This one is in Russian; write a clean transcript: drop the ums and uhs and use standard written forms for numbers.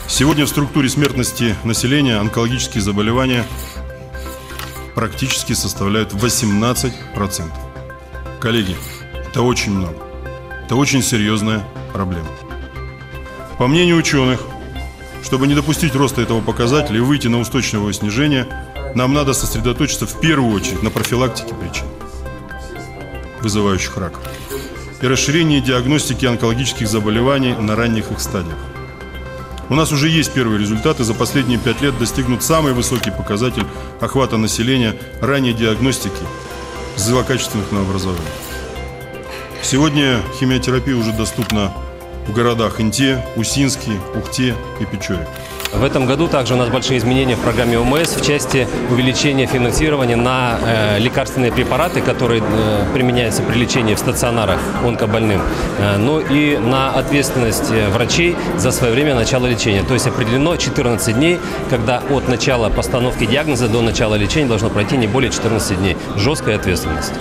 Сегодня в структуре смертности населения онкологические заболевания практически составляют 18%. Коллеги, это очень много. Это очень серьезная проблема. По мнению ученых, чтобы не допустить роста этого показателя и выйти на устойчивое его снижение, нам надо сосредоточиться в первую очередь на профилактике причин, вызывающих рак, и расширении диагностики онкологических заболеваний на ранних их стадиях. У нас уже есть первые результаты. За последние 5 лет достигнут самый высокий показатель охвата населения ранней диагностики злокачественных новообразований. Сегодня химиотерапия уже доступна в городах Инте, Усинске, Ухте и Печоре. В этом году также у нас большие изменения в программе ОМС в части увеличения финансирования на лекарственные препараты, которые применяются при лечении в стационарах онкобольным, но и на ответственность врачей за своевременное начало лечения. То есть определено 14 дней, когда от начала постановки диагноза до начала лечения должно пройти не более 14 дней. Жесткая ответственность.